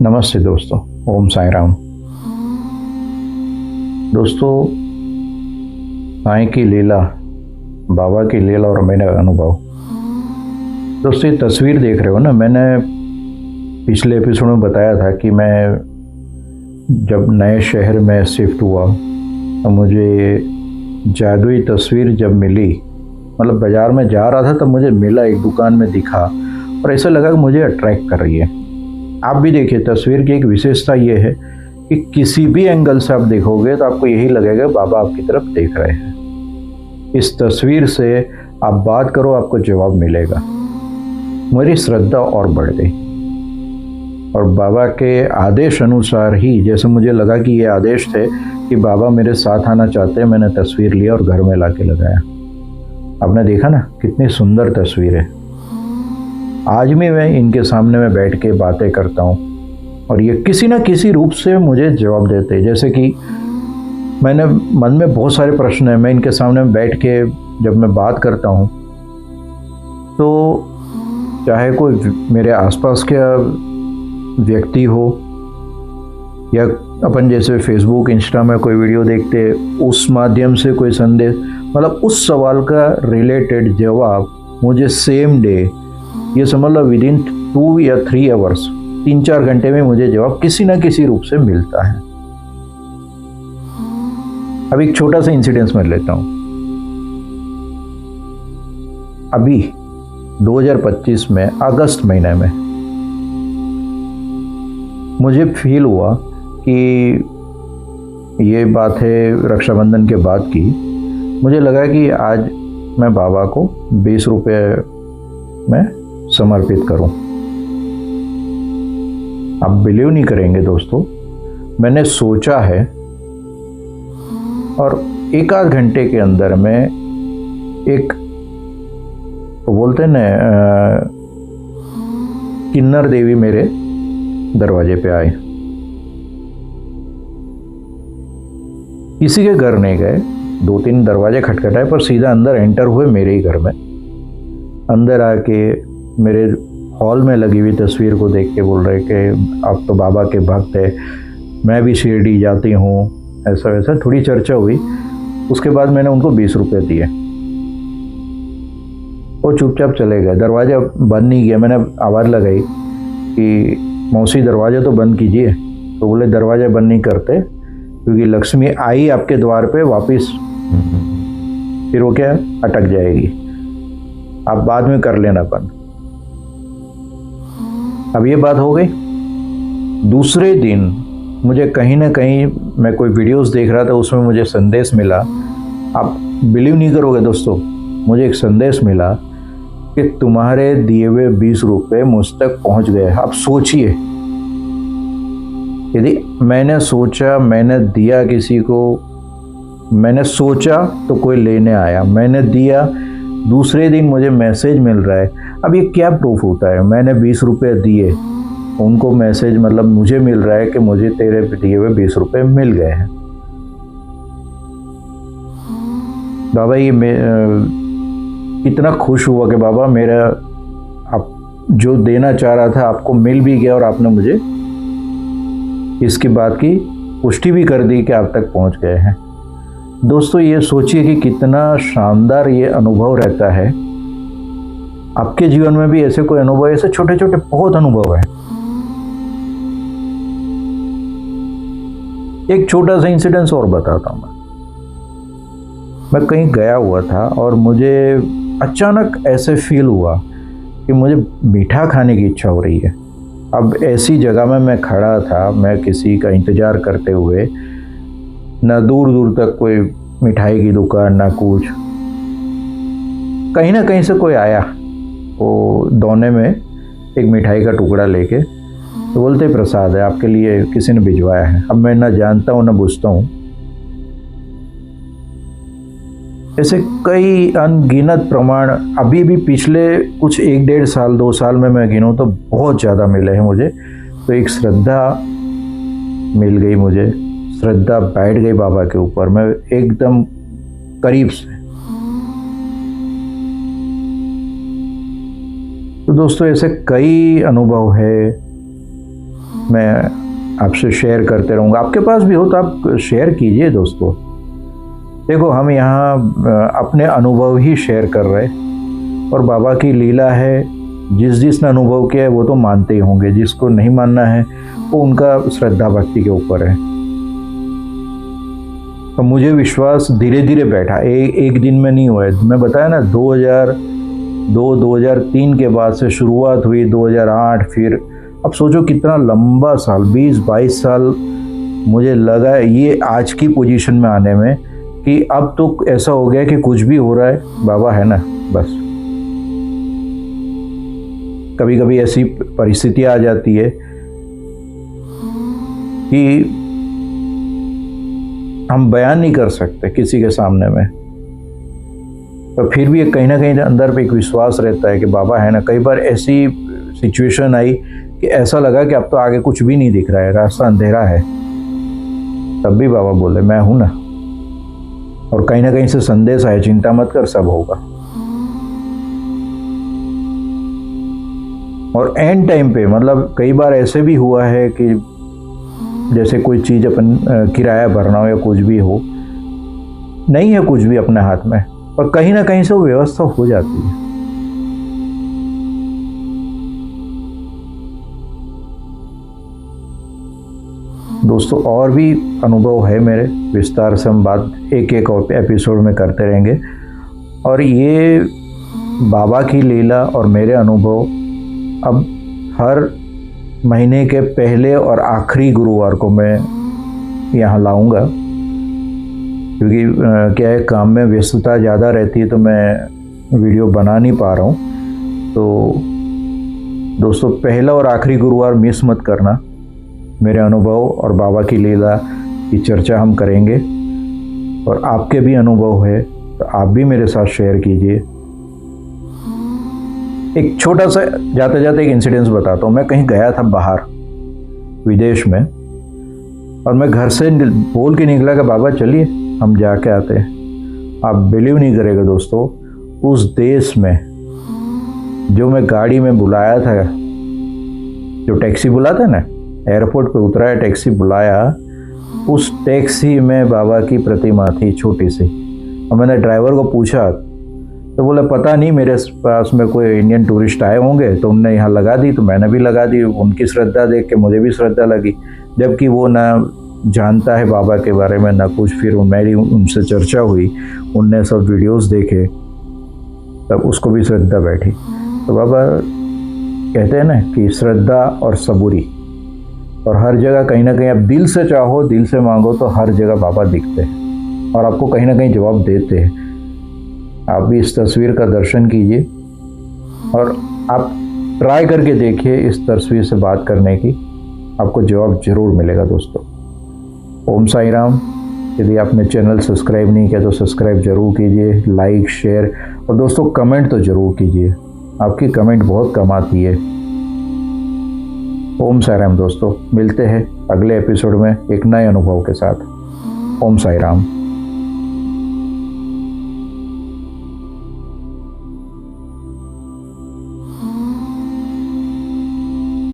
नमस्ते दोस्तों, ओम साई राम। दोस्तों, साईं की लीला, बाबा की लीला और मेरा अनुभव। दोस्तों, ये तस्वीर देख रहे हो ना, मैंने पिछले एपिसोड में बताया था कि मैं जब नए शहर में शिफ्ट हुआ तो मुझे जादुई तस्वीर जब मिली, मतलब बाज़ार में जा रहा था तब मुझे मिला, एक दुकान में दिखा और ऐसा लगा कि मुझे अट्रैक्ट कर रही है। आप भी देखिए, तस्वीर की एक विशेषता ये है कि किसी भी एंगल से आप देखोगे तो आपको यही लगेगा बाबा आपकी तरफ देख रहे हैं। इस तस्वीर से आप बात करो, आपको जवाब मिलेगा। मेरी श्रद्धा और बढ़ गई और बाबा के आदेश अनुसार ही, जैसे मुझे लगा कि ये आदेश थे कि बाबा मेरे साथ आना चाहते हैं, मैंने तस्वीर लिया और घर में ला के लगाया। आपने देखा ना कितनी सुंदर तस्वीर है। आज भी मैं इनके सामने में बैठ के बातें करता हूँ और ये किसी न किसी रूप से मुझे जवाब देते हैं। जैसे कि मैंने मन में बहुत सारे प्रश्न हैं, मैं इनके सामने बैठ के जब मैं बात करता हूँ तो चाहे कोई मेरे आसपास का व्यक्ति हो या अपन जैसे फेसबुक इंस्टा में कोई वीडियो देखते, उस माध्यम से कोई संदेश, मतलब उस सवाल का रिलेटेड जवाब मुझे सेम डे, ये समझ लो विदिन 2 या 3 आवर्स, 3-4 घंटे में मुझे जवाब किसी न किसी रूप से मिलता है। अब एक छोटा सा इंसिडेंस मैं लेता हूँ। अभी 2025 में अगस्त महीने में मुझे फील हुआ कि ये बात है रक्षाबंधन के बाद की। मुझे लगा कि आज मैं बाबा को 20 रुपये में समर्पित करूं। आप बिलीव नहीं करेंगे दोस्तों, मैंने सोचा है और 1-8 घंटे के अंदर में एक बोलते हैं ना, किन्नर देवी मेरे दरवाजे पे आए। किसी के घर नहीं गए, 2-3 दरवाजे खटखटाए पर सीधा अंदर एंटर हुए मेरे ही घर में। अंदर आके मेरे हॉल में लगी हुई तस्वीर को देख के बोल रहे कि आप तो बाबा के भक्त है, मैं भी शिरडी जाती हूँ, ऐसा वैसा थोड़ी चर्चा हुई। उसके बाद मैंने उनको 20 रुपये दिए, वो चुपचाप चले गए। दरवाज़ा बंद नहीं किया, मैंने आवाज़ लगाई कि मौसी दरवाज़ा तो बंद कीजिए, तो बोले दरवाज़ा बंद नहीं करते क्योंकि लक्ष्मी आई आपके द्वार पे वापस, फिर वो क्या अटक जाएगी, आप बाद में कर लेना बंद। अब ये बात हो गई। दूसरे दिन मुझे कहीं ना कहीं, मैं कोई वीडियोस देख रहा था, उसमें मुझे संदेश मिला। आप बिलीव नहीं करोगे दोस्तों, मुझे एक संदेश मिला कि तुम्हारे दिए हुए 20 रुपये मुझ तक पहुंच गए। आप सोचिए, यदि मैंने सोचा, मैंने दिया किसी को, मैंने सोचा तो कोई लेने आया, मैंने दिया, दूसरे दिन मुझे मैसेज मिल रहा है। अब ये क्या प्रूफ होता है? मैंने 20 रुपये दिए, उनको मैसेज, मतलब मुझे मिल रहा है कि मुझे तेरे दिए हुए 20 रुपये मिल गए हैं। बाबा ये कितना खुश हुआ कि बाबा मेरा, आप जो देना चाह रहा था आपको मिल भी गया और आपने मुझे इसकी बात की पुष्टि भी कर दी कि आप तक पहुंच गए हैं। दोस्तों, ये सोचिए कि कितना शानदार ये अनुभव रहता है। आपके जीवन में भी ऐसे कोई अनुभव, ऐसे छोटे छोटे बहुत अनुभव है। एक छोटा सा इंसिडेंस और बताता हूँ। मैं कहीं गया हुआ था और मुझे अचानक ऐसे फील हुआ कि मुझे मीठा खाने की इच्छा हो रही है। अब ऐसी जगह में मैं खड़ा था, मैं किसी का इंतज़ार करते हुए, ना दूर दूर तक कोई मिठाई की दुकान, ना कुछ। कहीं ना कहीं से कोई आया, वो दोने में एक मिठाई का टुकड़ा लेके, तो बोलते प्रसाद है आपके लिए, किसी ने भिजवाया है। अब मैं ना जानता हूँ ना बुझता हूँ। ऐसे कई अनगिनत प्रमाण अभी भी पिछले कुछ 1-1.5 साल 2 साल में मैं गिनूँ तो बहुत ज़्यादा मिले हैं मुझे। तो एक श्रद्धा मिल गई मुझे, श्रद्धा बैठ गई बाबा के ऊपर, मैं एकदम करीब से। तो दोस्तों, ऐसे कई अनुभव है मैं आपसे शेयर करते रहूँगा। आपके पास भी हो तो आप शेयर कीजिए दोस्तों। देखो, हम यहाँ अपने अनुभव ही शेयर कर रहे, और बाबा की लीला है। जिसने अनुभव किया है वो तो मानते ही होंगे, जिसको नहीं मानना है वो उनका श्रद्धा भक्ति के ऊपर है। तो मुझे विश्वास धीरे धीरे बैठा, एक दिन में नहीं हुआ है। मैं बताया ना, 2002-2003 के बाद से शुरुआत हुई, 2008, फिर अब सोचो कितना लंबा साल, 20-22 साल मुझे लगा ये आज की पोजीशन में आने में, कि अब तो ऐसा हो गया कि कुछ भी हो रहा है बाबा है ना बस। कभी कभी ऐसी परिस्थिति आ जाती है कि हम बयान नहीं कर सकते किसी के सामने में, तो फिर भी कहीं ना कहीं अंदर पे एक विश्वास रहता है कि बाबा है ना। कई बार ऐसी सिचुएशन आई कि ऐसा लगा कि अब तो आगे कुछ भी नहीं दिख रहा है, रास्ता अंधेरा है, तब भी बाबा बोले मैं हूं ना। और कहीं ना कहीं से संदेश आए, चिंता मत कर, सब होगा। और एंड टाइम पे, मतलब कई बार ऐसे भी हुआ है कि जैसे कोई चीज़ अपन किराया भरना हो या कुछ भी हो, नहीं है कुछ भी अपने हाथ में, और कहीं ना कहीं से वो व्यवस्था हो जाती है। दोस्तों, और भी अनुभव है मेरे, विस्तार से हम बात एक एपिसोड में करते रहेंगे। और ये बाबा की लीला और मेरे अनुभव अब हर महीने के पहले और आखिरी गुरुवार को मैं यहाँ लाऊंगा, क्योंकि क्या है, काम में व्यस्तता ज़्यादा रहती है तो मैं वीडियो बना नहीं पा रहा हूँ। तो दोस्तों, पहला और आखिरी गुरुवार मिस मत करना। मेरे अनुभव और बाबा की लीला की चर्चा हम करेंगे, और आपके भी अनुभव है तो आप भी मेरे साथ शेयर कीजिए। एक छोटा सा जाते जाते एक इंसिडेंस बताता हूँ। मैं कहीं गया था बाहर विदेश में, और मैं घर से बोल के निकला कि बाबा चलिए हम जाके आते हैं। आप बिलीव नहीं करेगा दोस्तों, उस देश में जो मैं गाड़ी में बुलाया था, जो टैक्सी बुलाता है ना, एयरपोर्ट पे उतरा है, टैक्सी बुलाया, उस टैक्सी में बाबा की प्रतिमा थी छोटी सी। और मैंने ड्राइवर को पूछा तो बोला पता नहीं, मेरे पास में कोई इंडियन टूरिस्ट आए होंगे तो उनने यहाँ लगा दी, तो मैंने भी लगा दी। उनकी श्रद्धा देख के मुझे भी श्रद्धा लगी, जबकि वो ना जानता है बाबा के बारे में ना कुछ। फिर मेरी उनसे चर्चा हुई, उनने सब वीडियोस देखे, तब उसको भी श्रद्धा बैठी। तो बाबा कहते हैं ना कि श्रद्धा और सबूरी, और हर जगह कहीं ना कहीं आप दिल से चाहो, दिल से मांगो तो हर जगह बाबा दिखते हैं और आपको कहीं ना कहीं जवाब देते हैं। आप भी इस तस्वीर का दर्शन कीजिए और आप ट्राई करके देखिए इस तस्वीर से बात करने की, आपको जवाब जरूर मिलेगा दोस्तों। ओम साई राम। यदि आपने चैनल सब्सक्राइब नहीं किया तो सब्सक्राइब जरूर कीजिए, लाइक शेयर, और दोस्तों कमेंट तो जरूर कीजिए, आपकी कमेंट बहुत कम आती है। ओम साई राम दोस्तों, मिलते हैं अगले एपिसोड में एक नए अनुभव के साथ। ओम साई राम।